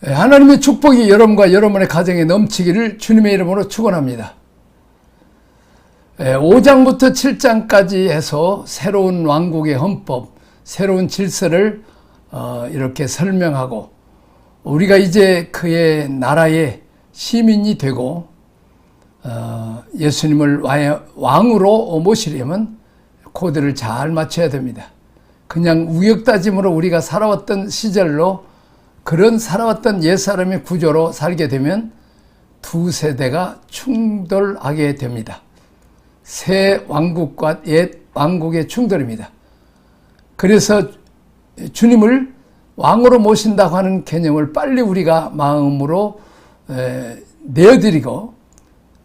하나님의 축복이 여러분과 여러분의 가정에 넘치기를 주님의 이름으로 축원합니다. 5장부터 7장까지 해서 새로운 왕국의 헌법, 새로운 질서를 이렇게 설명하고 우리가 이제 그의 나라의 시민이 되고 예수님을 왕으로 모시려면 코드를 잘 맞춰야 됩니다. 그냥 우역다짐으로 우리가 살아왔던 시절로 그런 살아왔던 옛사람의 구조로 살게 되면 두 세대가 충돌하게 됩니다. 새 왕국과 옛 왕국의 충돌입니다. 그래서 주님을 왕으로 모신다고 하는 개념을 빨리 우리가 마음으로 내어드리고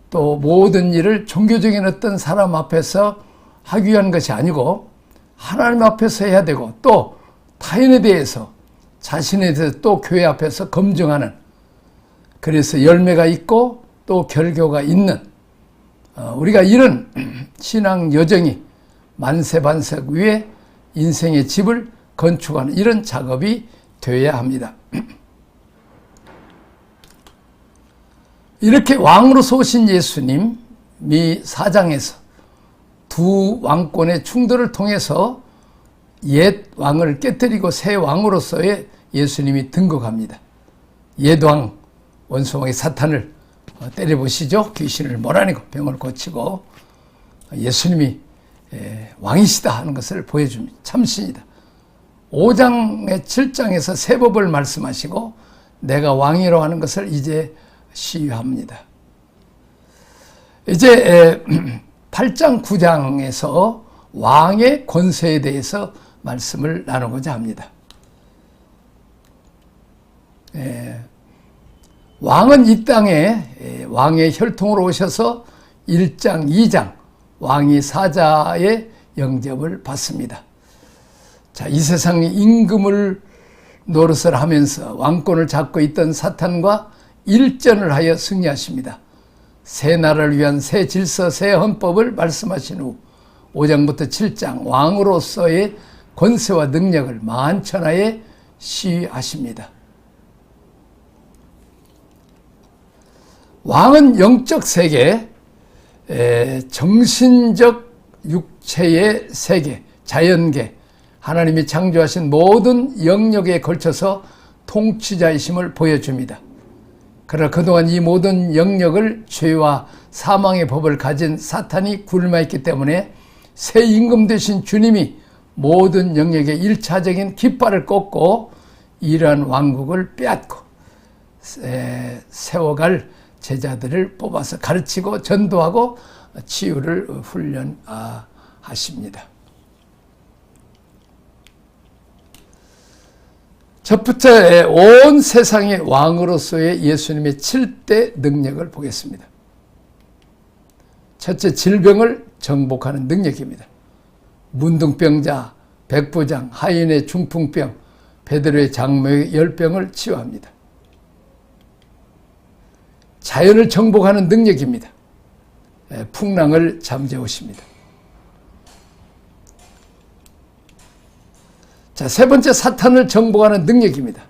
또 모든 일을 종교적인 어떤 사람 앞에서 하기 위한 것이 아니고 하나님 앞에서 해야 되고 또 타인에 대해서 자신에 대해서 또 교회 앞에서 검증하는, 그래서 열매가 있고 또 결교가 있는 우리가 이런 신앙 여정이 만세반석 위에 인생의 집을 건축하는 이런 작업이 되어야 합니다. 이렇게 왕으로서 오신 예수님이 4장에서 두 왕권의 충돌을 통해서 옛 왕을 깨뜨리고 새 왕으로서의 예수님이 등극합니다. 옛 왕, 원수왕의 사탄을 때려보시죠. 귀신을 몰아내고 병을 고치고 예수님이 왕이시다 하는 것을 보여줍니다. 참신이다. 5장의 7장에서 새 법을 말씀하시고 내가 왕이라고 하는 것을 이제 시유합니다. 이제 8장 9장에서 왕의 권세에 대해서 말씀을 나누고자 합니다. 왕은 이 땅에 왕의 혈통으로 오셔서 1장, 2장 왕이 사자의 영접을 받습니다. 자, 이 세상의 임금을 노릇을 하면서 왕권을 잡고 있던 사탄과 일전을 하여 승리하십니다. 새 나라를 위한 새 질서, 새 헌법을 말씀하신 후 5장부터 7장 왕으로서의 권세와 능력을 만천하에 시하십니다. 왕은 영적 세계, 정신적 육체의 세계, 자연계, 하나님이 창조하신 모든 영역에 걸쳐서 통치자이심을 보여줍니다. 그러나 그동안 이 모든 영역을 죄와 사망의 법을 가진 사탄이 굶어있기 때문에 새 임금 되신 주님이 모든 영역의 1차적인 깃발을 꽂고 이러한 왕국을 빼앗고 세워갈 제자들을 뽑아서 가르치고 전도하고 치유를 훈련하십니다. 첫부터 온 세상의 왕으로서의 예수님의 7대 능력을 보겠습니다. 첫째, 질병을 정복하는 능력입니다. 문둥병자, 백부장, 하인의 중풍병, 베드로의 장모의 열병을 치유합니다. 자연을 정복하는 능력입니다. 풍랑을 잠재우십니다. 자, 세 번째, 사탄을 정복하는 능력입니다.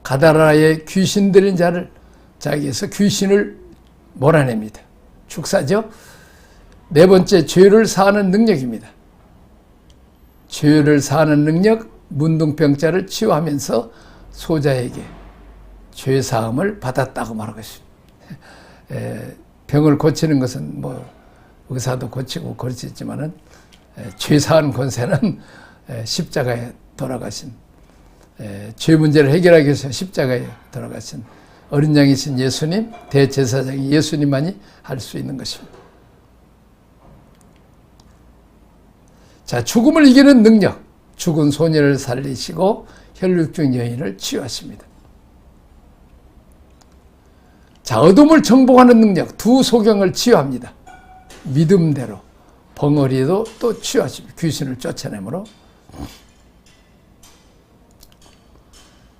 가다라의 귀신 들린 자를 자기에서 귀신을 몰아냅니다. 축사죠. 네 번째, 죄를 사하는 능력입니다. 죄를 사하는 능력, 문둥병자를 치유하면서 소자에게 죄 사함을 받았다고 말하고 있습니다. 병을 고치는 것은 뭐 의사도 고치고 그렇지만은 죄 사하는 권세는 십자가에 돌아가신, 죄 문제를 해결하기 위해서 십자가에 돌아가신 어린 양이신 예수님, 대제사장이 예수님만이 할 수 있는 것입니다. 자, 죽음을 이기는 능력, 죽은 소녀를 살리시고 혈육중 여인을 치유하십니다. 자, 어둠을 정복하는 능력, 두 소경을 치유합니다. 믿음대로 벙어리도 또 치유하십니다. 귀신을 쫓아내므로.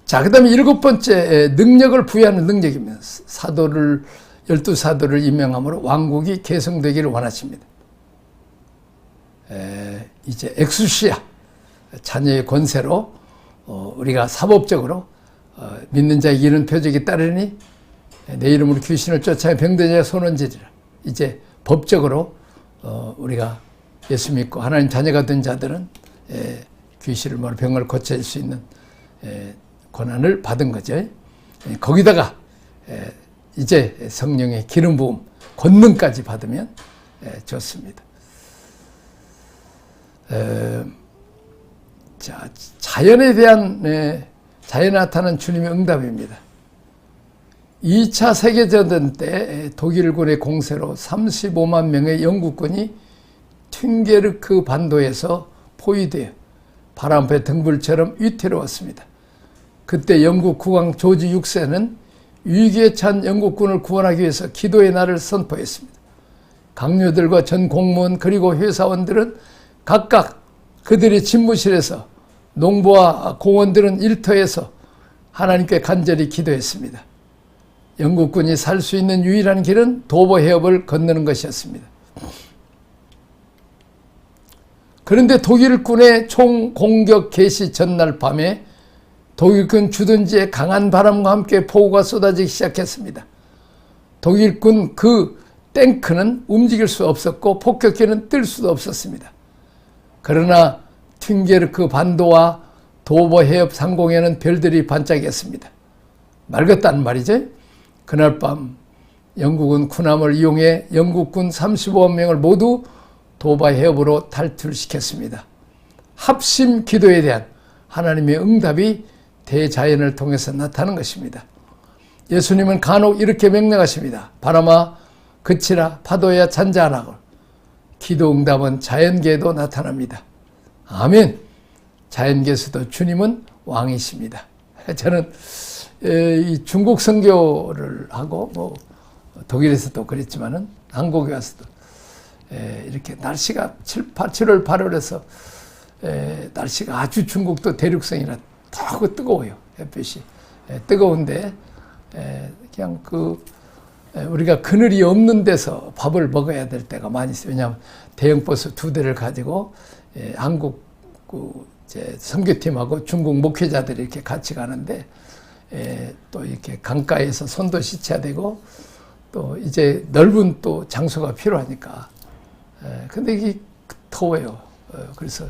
자, 그 다음에 7번째, 능력을 부여하는 능력입니다. 사도를, 12사도를 임명함으로 왕국이 계승되기를 원하십니다. 이제 엑수시아, 자녀의 권세로 우리가 사법적으로 믿는 자에게 이런 표적이 따르니 내 이름으로 귀신을 쫓아내 병든 자의 손은 지리라. 이제 법적으로 우리가 예수 믿고 하나님 자녀가 된 자들은 귀신을 병을 고칠 수 있는 권한을 받은 거죠. 거기다가 이제 성령의 기름 부음, 권능까지 받으면 좋습니다. 자, 자연에 대한 자연에 나타난 주님의 응답입니다. 2차 세계대전 때 독일군의 공세로 35만 명의 영국군이 튠게르크 반도에서 포위되어 바람앞에 등불처럼 위태로웠습니다. 그때 영국 국왕 조지 6세는 위기에 찬 영국군을 구원하기 위해서 기도의 날을 선포했습니다. 강요들과 전 공무원 그리고 회사원들은 각각 그들의 집무실에서, 농부와 공원들은 일터에서 하나님께 간절히 기도했습니다. 영국군이 살 수 있는 유일한 길은 도보 해협을 건너는 것이었습니다. 그런데 독일군의 총 공격 개시 전날 밤에 독일군 주둔지에 강한 바람과 함께 폭우가 쏟아지기 시작했습니다. 독일군 그 탱크는 움직일 수 없었고 폭격기는 뜰 수도 없었습니다. 그러나 튠게르크 반도와 도보 해협 상공에는 별들이 반짝였습니다. 맑았다는 말이죠. 그날 밤 영국은 군함을 이용해 영국군 35만 명을 모두 도바 해협으로 탈출시켰습니다. 합심 기도에 대한 하나님의 응답이 대자연을 통해서 나타나는 것입니다. 예수님은 간혹 이렇게 명령하십니다. 바람아 그치라, 파도야 잔잔하고. 기도 응답은 자연계에도 나타납니다. 아멘. 자연계에서도 주님은 왕이십니다. 저는 이 중국 선교를 하고 독일에서도 그랬지만은 한국에 와서도 이렇게 날씨가 7월 8월에서 날씨가 아주 중국도 대륙성이라 더욱 뜨거워요. 햇빛이 뜨거운데 그냥 우리가 그늘이 없는 데서 밥을 먹어야 될 때가 많이 있어요. 왜냐하면 대형버스 2대를 가지고 한국 선교팀하고 중국 목회자들이 이렇게 같이 가는데 또 이렇게 강가에서 손도 씻어야 되고 또 이제 넓은 또 장소가 필요하니까 근데 이게 더워요. 그래서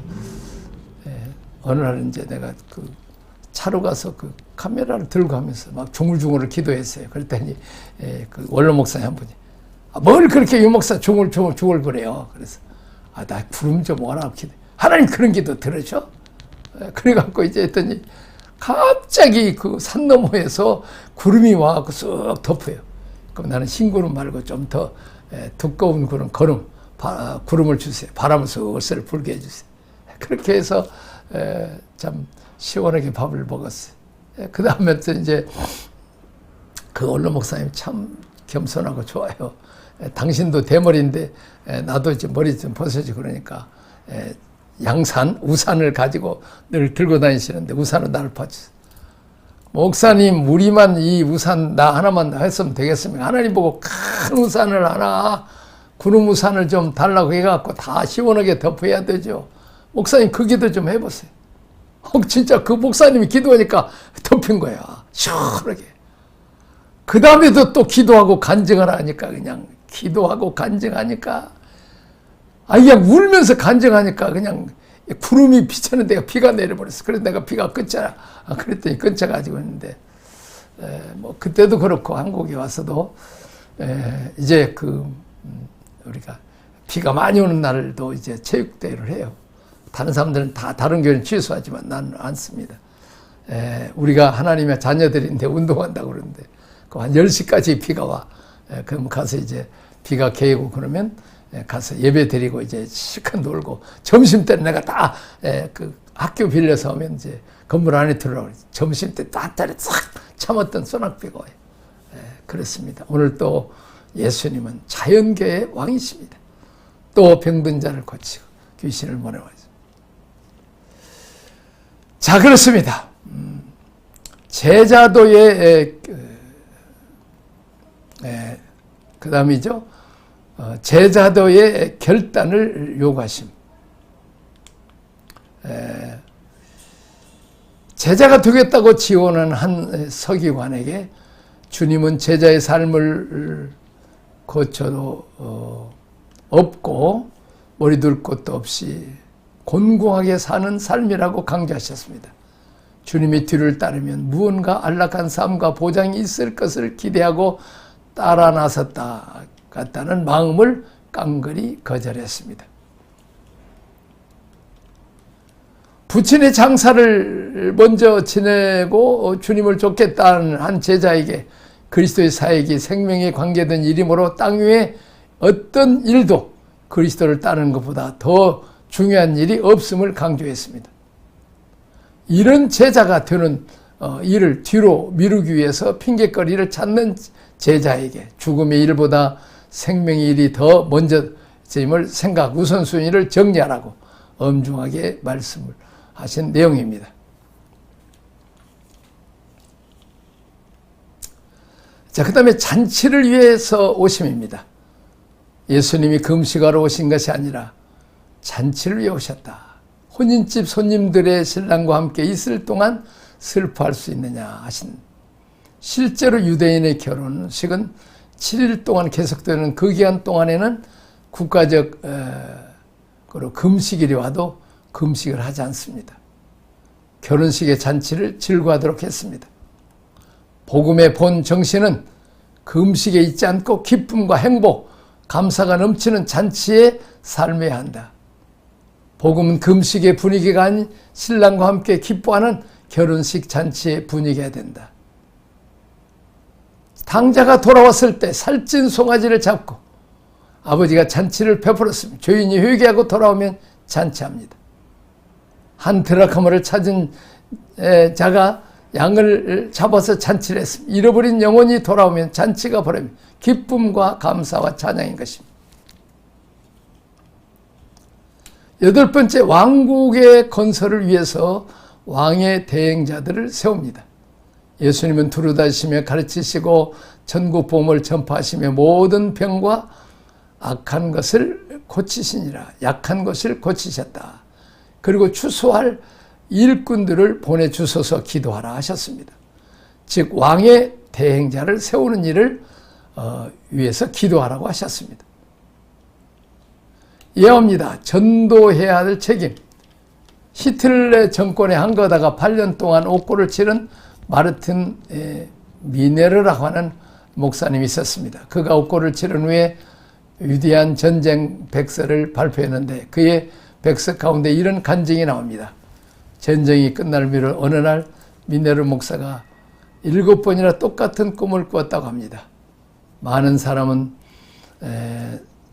어느 날 이제 내가 차로 가서 카메라를 들고 하면서 막 중얼중얼 기도했어요. 그랬더니 그 원로 목사님 한 분이 뭘 그렇게 유 목사 중얼 그래요. 그래서 나 구름 좀 와라 기도. 하나님 그런 기도 들으셔? 그래갖고 이제 했더니 갑자기 산 너머에서 구름이 와갖고 쑥 덮어요. 그럼 나는 흰 구름 말고 좀 더 두꺼운 구름을 주세요. 바람을 슬슬 불게 해주세요. 그렇게 해서 참 시원하게 밥을 먹었어요. 그 다음에 또 이제 그 원로 목사님 참 겸손하고 좋아요. 당신도 대머리인데 나도 이제 머리 좀 벗어지고 그러니까 우산을 가지고 늘 들고 다니시는데 우산은 나를 봐주세요. 목사님 우리만 이 우산 나 하나만 했으면 되겠습니까? 하나님 보고 큰 우산을 하나 구름 우산을 좀 달라고 해갖고 다 시원하게 덮어야 되죠. 목사님 그 기도 좀 해보세요. 진짜 그 목사님이 기도하니까 덮인 거야. 시원하게. 그 다음에도 또 기도하고 간증을 하니까 그냥 기도하고 간증하니까 그냥 울면서 간증하니까 그냥 구름이 비쳤는데 비가 내려버렸어. 그래서 내가 비가 끊잖아. 그랬더니 끊쳐가지고 있는데 그때도 그렇고 한국에 와서도 이제 우리가 비가 많이 오는 날도 이제 체육대회를 해요. 다른 사람들은 다 다른 교회는 취소하지만 나는 안 씁니다. 우리가 하나님의 자녀들인데 운동한다고 그러는데 한 10시까지 비가 와. 그럼 가서 이제 비가 개고 그러면 가서 예배 드리고 이제 실컷 놀고 점심 때는 내가 다 학교 빌려서 오면 이제 건물 안에 들어가고 점심 때 따뜻하게 싹 참았던 소낙비가 와요. 그렇습니다. 오늘 또 예수님은 자연계의 왕이십니다. 또 병든 자를 고치고 귀신을 몰아내고 자, 그렇습니다. 제자도의 그 다음이죠. 제자도의 결단을 요구하심. 제자가 되겠다고 지원한 한 서기관에게 주님은 제자의 삶을 거쳐도 없고 머리 둘 곳도 없이 곤궁하게 사는 삶이라고 강조하셨습니다. 주님의 뒤를 따르면 무언가 안락한 삶과 보장이 있을 것을 기대하고 따라 나섰다 같다는 마음을 깡그리 거절했습니다. 부친의 장사를 먼저 지내고 주님을 쫓겠다는 한 제자에게 그리스도의 사역이 생명에 관계된 일이므로 땅 위에 어떤 일도 그리스도를 따르는 것보다 더 중요한 일이 없음을 강조했습니다. 이런 제자가 되는 일을 뒤로 미루기 위해서 핑계거리를 찾는 제자에게 죽음의 일보다 생명의 일이 더 먼저임을 생각, 우선순위를 정리하라고 엄중하게 말씀을 하신 내용입니다. 자, 그 다음에 잔치를 위해서 오심입니다. 예수님이 금식하러 오신 것이 아니라 잔치를 위해 오셨다. 혼인집 손님들의 신랑과 함께 있을 동안 슬퍼할 수 있느냐 하신. 실제로 유대인의 결혼식은 7일 동안 계속되는 그 기간 동안에는 국가적 금식일이 와도 금식을 하지 않습니다. 결혼식의 잔치를 즐거워하도록 했습니다. 복음의 본 정신은 금식에 있지 않고 기쁨과 행복, 감사가 넘치는 잔치에 삶해야 한다. 복음은 금식의 분위기가 아닌 신랑과 함께 기뻐하는 결혼식 잔치의 분위기가 된다. 당자가 돌아왔을 때 살찐 송아지를 잡고 아버지가 잔치를 베풀었습니다. 죄인이 회개하고 돌아오면 잔치합니다. 한 드라크마를 찾은 자가 양을 잡아서 잔치를 했습니다. 잃어버린 영혼이 돌아오면 잔치가 벌어집니다. 기쁨과 감사와 찬양인 것입니다. 8번째, 왕국의 건설을 위해서 왕의 대행자들을 세웁니다. 예수님은 두루다니시며 가르치시고 천국 복음을 전파하시며 모든 병과 악한 것을 고치시니라. 약한 것을 고치셨다. 그리고 추수할 일꾼들을 보내주소서 기도하라 하셨습니다. 즉 왕의 대행자를 세우는 일을 위해서 기도하라고 하셨습니다. 예언입니다. 전도해야 할 책임. 히틀러 정권에 한거다가 8년 동안 옥고를 치른 마르틴 미네르라고 하는 목사님이 있었습니다. 그가 옥고를 치른 후에 위대한 전쟁 백서를 발표했는데 그의 백서 가운데 이런 간증이 나옵니다. 전쟁이 끝날 미를 어느 날 미네르 목사가 7번이나 똑같은 꿈을 꾸었다고 합니다. 많은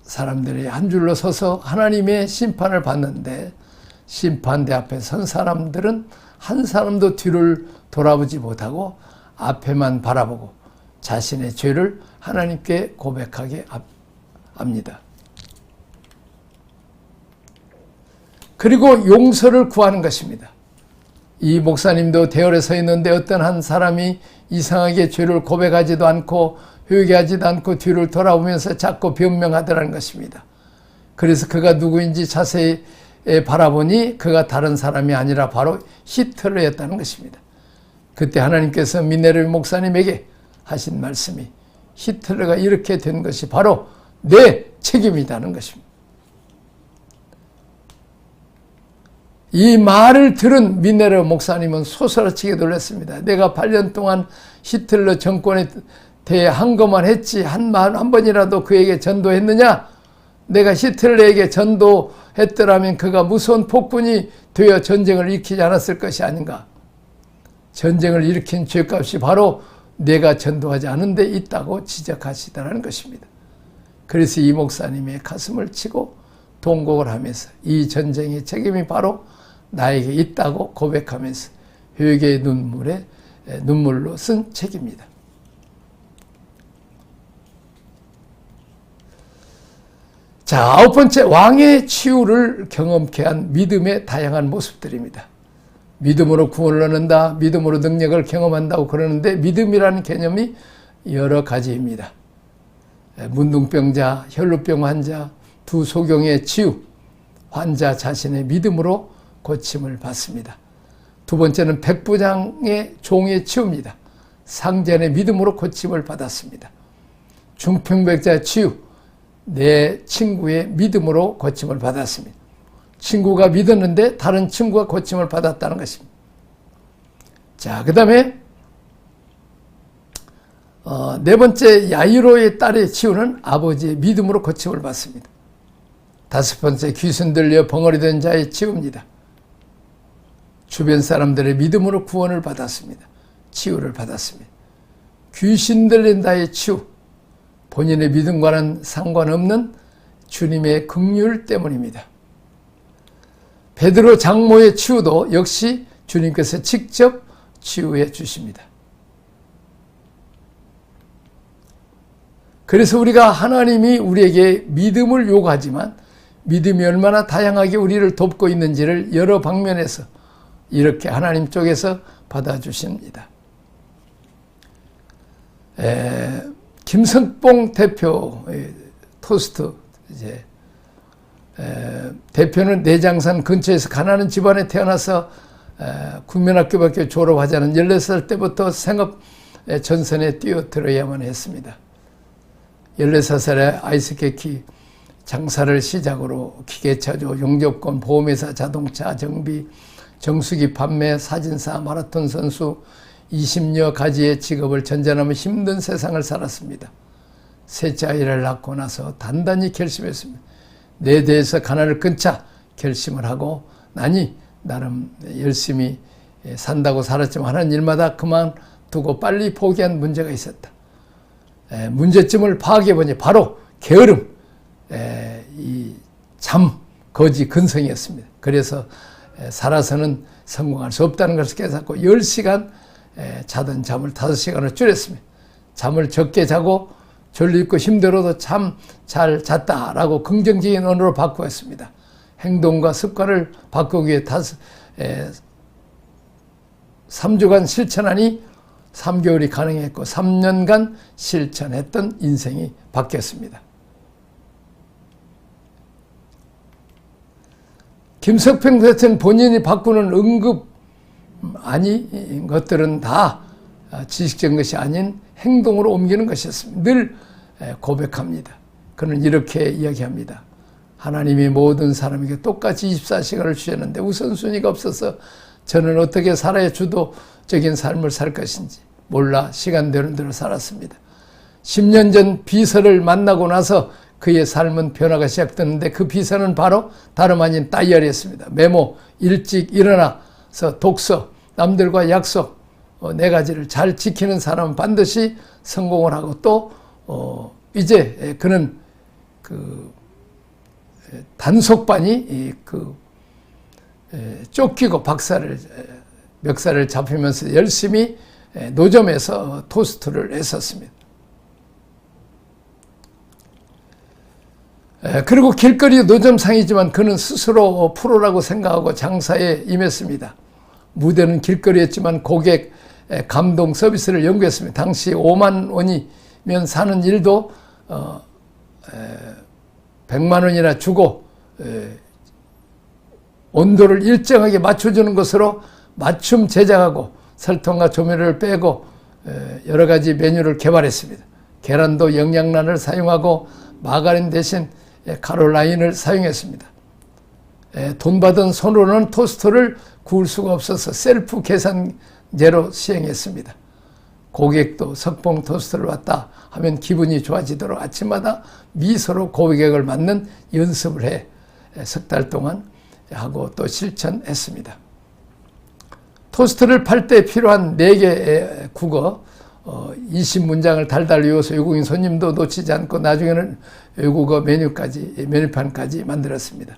사람들이 한 줄로 서서 하나님의 심판을 받는데 심판대 앞에 선 사람들은 한 사람도 뒤를 돌아보지 못하고 앞에만 바라보고 자신의 죄를 하나님께 고백하게 합니다. 그리고 용서를 구하는 것입니다. 이 목사님도 대열에 서 있는데 어떤 한 사람이 이상하게 죄를 고백하지도 않고 회개하지도 않고 뒤를 돌아보면서 자꾸 변명하더라는 것입니다. 그래서 그가 누구인지 자세히 바라보니 그가 다른 사람이 아니라 바로 히틀러였다는 것입니다. 그때 하나님께서 미네르 목사님에게 하신 말씀이 히틀러가 이렇게 된 것이 바로 내 책임이라는 것입니다. 이 말을 들은 미네르 목사님은 소스라치게 놀랐습니다. 내가 8년 동안 히틀러 정권에 대해 한 것만 했지 한 번이라도 그에게 전도했느냐? 내가 히틀러에게 전도했더라면 그가 무서운 폭군이 되어 전쟁을 일으키지 않았을 것이 아닌가? 전쟁을 일으킨 죄값이 바로 내가 전도하지 않은 데 있다고 지적하시더라는 것입니다. 그래서 이 목사님의 가슴을 치고 통곡을 하면서 이 전쟁의 책임이 바로 나에게 있다고 고백하면서 회개의 눈물로 쓴 책입니다. 자, 9번째, 왕의 치유를 경험케 한 믿음의 다양한 모습들입니다. 믿음으로 구원을 얻는다, 믿음으로 능력을 경험한다고 그러는데 믿음이라는 개념이 여러 가지입니다. 문둥병자, 혈루병 환자, 두 소경의 치유, 환자 자신의 믿음으로 고침을 받습니다. 두 번째는 백부장의 종의 치유입니다. 상전의 믿음으로 고침을 받았습니다. 중풍병자의 치유, 내 친구의 믿음으로 고침을 받았습니다. 친구가 믿었는데 다른 친구가 고침을 받았다는 것입니다. 자, 그 다음에 네 번째, 야이로의 딸의 치유는 아버지의 믿음으로 고침을 받습니다. 다섯 번째, 귀신 들려 벙어리 된 자의 치유입니다. 주변 사람들의 믿음으로 구원을 받았습니다. 치유를 받았습니다. 귀신 들린 자의 치유, 본인의 믿음과는 상관없는 주님의 긍휼 때문입니다. 베드로 장모의 치유도 역시 주님께서 직접 치유해 주십니다. 그래서 우리가 하나님이 우리에게 믿음을 요구하지만 믿음이 얼마나 다양하게 우리를 돕고 있는지를 여러 방면에서 이렇게 하나님 쪽에서 받아주십니다. 김성봉 대표 토스트 대표는 내장산 근처에서 가난한 집안에 태어나서 국민학교밖에 졸업하지 않은 14살 때부터 생업 전선에 뛰어들어야만 했습니다. 16살에 아이스케키 장사를 시작으로 기계차조, 용접권, 보험회사, 자동차 정비, 정수기 판매, 사진사, 마라톤 선수 20여 가지의 직업을 전전하며 힘든 세상을 살았습니다. 셋째 아이를 낳고 나서 단단히 결심했습니다. 내 대해서 가난을 끊자 결심을 하고 나니 나름 열심히 산다고 살았지만 하는 일마다 그만두고 빨리 포기한 문제가 있었다. 문제점을 파악해보니 바로 게으름, 이 거지 근성이었습니다. 그래서 살아서는 성공할 수 없다는 것을 깨닫고 10시간 자던 잠을 5시간을 줄였습니다. 잠을 적게 자고 졸리고 힘들어도 참 잘 잤다라고 긍정적인 언어로 바꾸었습니다. 행동과 습관을 바꾸기 위해 3주간 실천하니 3개월이 가능했고 3년간 실천했던 인생이 바뀌었습니다. 김석평 대통령 본인이 바꾸는 응급 아닌 것들은 다 지식적인 것이 아닌 행동으로 옮기는 것이었습니다. 늘 고백합니다. 그는 이렇게 이야기합니다. 하나님이 모든 사람에게 똑같이 24시간을 주셨는데 우선순위가 없어서 저는 어떻게 살아야 주도적인 삶을 살 것인지 몰라 시간 되는 대로 살았습니다. 10년 전 비서를 만나고 나서 그의 삶은 변화가 시작됐는데 그 비서는 바로 다름 아닌 다이어리였습니다. 메모, 일찍 일어나서 독서, 남들과 약속, 네 가지를 잘 지키는 사람은 반드시 성공을 하고 또 이제 그는 그 단속반이 쫓기고 멱살을 잡히면서 열심히 노점에서 토스트를 했었습니다. 그리고 길거리 노점상이지만 그는 스스로 프로라고 생각하고 장사에 임했습니다. 무대는 길거리였지만 고객 감동 서비스를 연구했습니다. 당시 5만 원이면 사는 일도 100만 원이나 주고 온도를 일정하게 맞춰주는 것으로 맞춤 제작하고 설탕과 조미료를 빼고 여러 가지 메뉴를 개발했습니다. 계란도 영양란을 사용하고 마가린 대신 카롤라인을 사용했습니다. 돈 받은 손으로는 토스트를 구울 수가 없어서 셀프 계산제로 시행했습니다. 고객도 석봉 토스트를 왔다 하면 기분이 좋아지도록 아침마다 미소로 고객을 맞는 연습을 해 석 달 동안 하고 또 실천했습니다. 토스트를 팔 때 필요한 4개의 국어 20문장을 달달 외워서 외국인 손님도 놓치지 않고 나중에는 외국어 메뉴판까지 만들었습니다.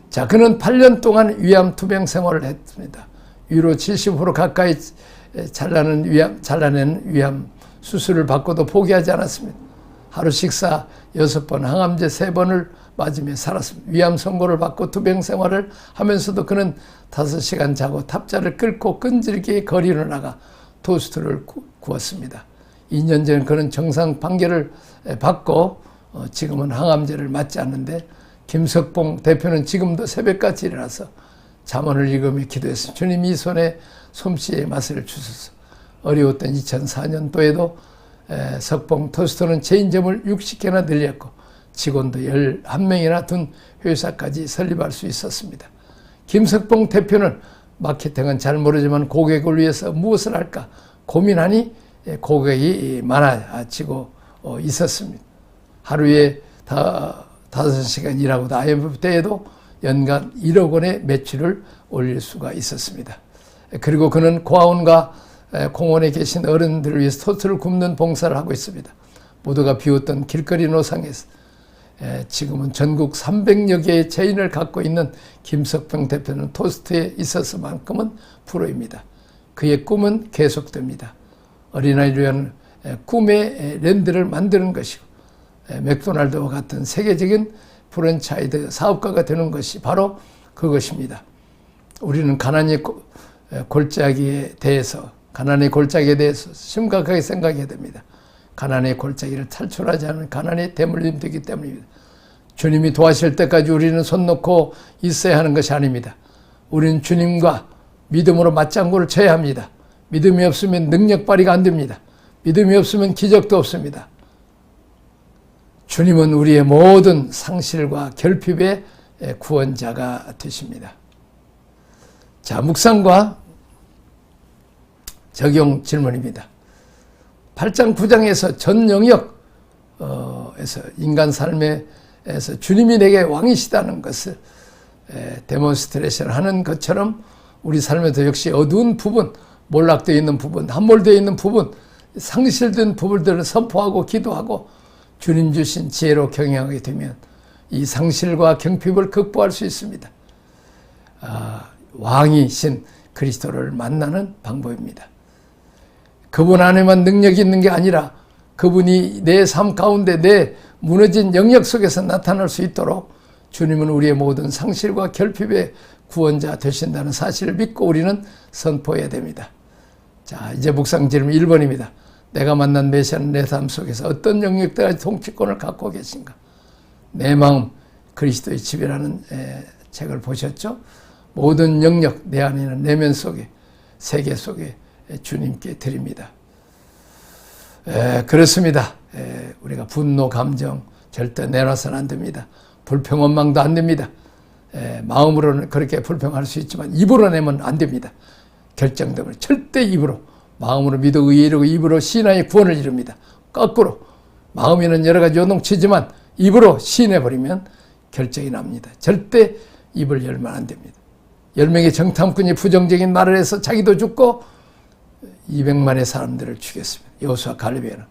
자, 그는 8년 동안 위암 투병 생활을 했습니다. 위로 70% 가까이 잘라낸 위암 수술을 받고도 포기하지 않았습니다. 하루 식사 6번, 항암제 3번을 맞으며 살았습니다. 위암 선고를 받고 투병 생활을 하면서도 그는 5시간 자고 탑자를 끌고 끈질기게 거리로 나가 토스트를 구웠습니다. 2년 전 그는 정상 판결을 받고 지금은 항암제를 맞지 않는데 김석봉 대표는 지금도 새벽까지 일어나서 잠언을 읽으며 기도했습니다. 주님 이 손에 솜씨의 맛을 주소서. 어려웠던 2004년도에도 석봉 토스트는 체인점을 60개나 늘렸고 직원도 11명이나 둔 회사까지 설립할 수 있었습니다. 김석봉 대표는 마케팅은 잘 모르지만 고객을 위해서 무엇을 할까 고민하니 고객이 많아지고 있었습니다. 하루에 5시간 일하고도 IMF 때에도 연간 1억 원의 매출을 올릴 수가 있었습니다. 그리고 그는 고아원과 공원에 계신 어른들을 위해서 토스트를 굽는 봉사를 하고 있습니다. 모두가 비웠던 길거리 노상에서 지금은 전국 300여 개의 체인을 갖고 있는 김석병 대표는 토스트에 있어서만큼은 프로입니다. 그의 꿈은 계속됩니다. 어린아이를 위한 꿈의 랜드를 만드는 것이고 맥도날드와 같은 세계적인 프랜차이즈 사업가가 되는 것이 바로 그것입니다. 우리는 가난의 골짜기에 대해서 심각하게 생각해야 됩니다. 가난의 골짜기를 탈출하지 않은 가난에 대물림되기 때문입니다. 주님이 도와실 때까지 우리는 손 놓고 있어야 하는 것이 아닙니다. 우리는 주님과 믿음으로 맞장구를 쳐야 합니다. 믿음이 없으면 능력 발휘가 안 됩니다. 믿음이 없으면 기적도 없습니다. 주님은 우리의 모든 상실과 결핍의 구원자가 되십니다. 자, 묵상과 적용 질문입니다. 8장 9장에서 전 영역에서 인간 삶에서 주님이 내게 왕이시다는 것을 데몬스트레이션 하는 것처럼 우리 삶에도 역시 어두운 부분, 몰락되어 있는 부분, 함몰되어 있는 부분, 상실된 부분들을 선포하고 기도하고 주님 주신 지혜로 경영하게 되면 이 상실과 경핍을 극복할 수 있습니다. 왕이신 그리스도를 만나는 방법입니다. 그분 안에만 능력이 있는 게 아니라 그분이 내 삶 가운데 내 무너진 영역 속에서 나타날 수 있도록 주님은 우리의 모든 상실과 결핍의 구원자 되신다는 사실을 믿고 우리는 선포해야 됩니다. 자, 이제 묵상 질문 1번입니다. 내가 만난 메시아는 내 삶 속에서 어떤 영역까지 통치권을 갖고 계신가? 내 마음 그리스도의 집이라는 책을 보셨죠? 모든 영역 내 안에 있는 내면 속에 세계 속에 주님께 드립니다. 그렇습니다. 우리가 분노 감정 절대 내놔서는 안 됩니다. 불평 원망도 안 됩니다. 마음으로는 그렇게 불평할 수 있지만 입으로 내면 안 됩니다. 결정되면 절대 입으로 마음으로 믿어 의에 이르고 입으로 신하의 구원을 이룹니다. 거꾸로 마음에는 여러 가지 요동치지만 입으로 시인해버리면 결정이 납니다. 절대 입을 열면 안 됩니다. 10명의 정탐꾼이 부정적인 말을 해서 자기도 죽고 200만의 사람들을 죽였습니다. 여호수아 갈렙에는.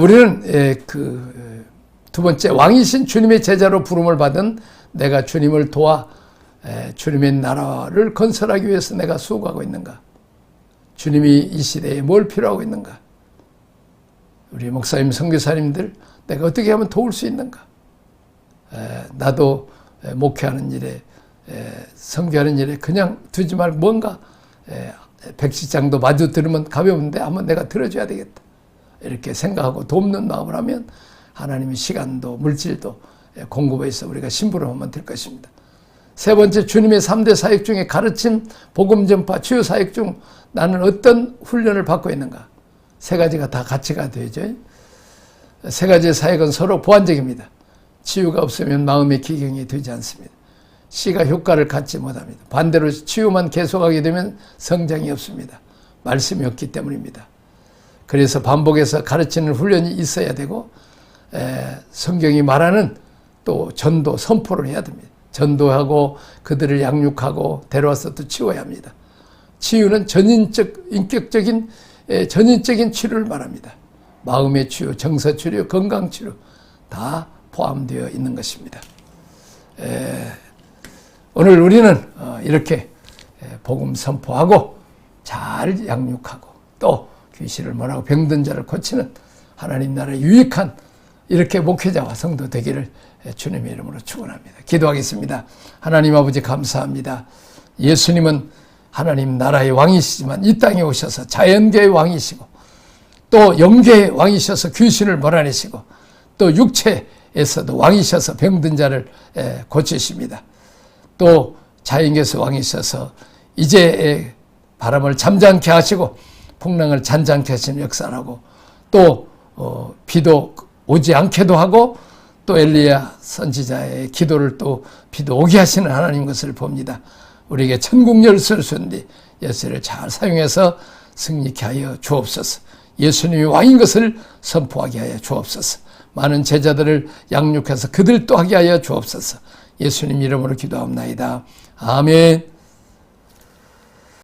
우리는 두 번째 왕이신 주님의 제자로 부름을 받은 내가 주님을 도와 주님의 나라를 건설하기 위해서 내가 수고하고 있는가? 주님이 이 시대에 뭘 필요하고 있는가? 우리 목사님, 선교사님들 내가 어떻게 하면 도울 수 있는가? 나도 목회하는 일에 선교하는 일에 그냥 두지 말고 뭔가 백시장도 마주 들으면 가벼운데 한번 내가 들어줘야 되겠다. 이렇게 생각하고 돕는 마음을 하면 하나님의 시간도 물질도 공급해서 우리가 심부름하면 될 것입니다. 세 번째, 주님의 3대 사역 중에 가르침, 복음 전파, 치유 사역 중 나는 어떤 훈련을 받고 있는가? 세 가지가 다 같이 가야 되죠. 세 가지의 사역은 서로 보완적입니다. 치유가 없으면 마음의 기경이 되지 않습니다. 씨가 효과를 갖지 못합니다. 반대로 치유만 계속하게 되면 성장이 없습니다. 말씀이 없기 때문입니다. 그래서 반복해서 가르치는 훈련이 있어야 되고 성경이 말하는 또 전도, 선포를 해야 됩니다. 전도하고 그들을 양육하고 데려와서 또 치워야 합니다. 치유는 인격적인 전인적인 치료를 말합니다. 마음의 치유, 정서 치료, 건강 치료 다 포함되어 있는 것입니다. 오늘 우리는 이렇게 복음 선포하고 잘 양육하고 또 귀신을 몰아고 병든 자를 고치는 하나님 나라의 유익한 이렇게 목회자와 성도 되기를 주님의 이름으로 축원합니다. 기도하겠습니다. 하나님 아버지 감사합니다. 예수님은 하나님 나라의 왕이시지만 이 땅에 오셔서 자연계의 왕이시고 또 영계의 왕이셔서 귀신을 몰아내시고 또 육체에서도 왕이셔서 병든 자를 고치십니다. 또 자연계에서 왕이셔서 이제 바람을 잠잠케 하시고 풍랑을 잔잔케 하시는 역사하고 또 비도 오지 않게도 하고 또 엘리야 선지자의 기도를 또 비도 오게 하시는 하나님 것을 봅니다. 우리에게 천국 열쇠를 주는데 열쇠를 잘 사용해서 승리케 하여 주옵소서. 예수님이 왕인 것을 선포하게 하여 주옵소서. 많은 제자들을 양육해서 그들도 하게 하여 주옵소서. 예수님 이름으로 기도합나이다. 아멘.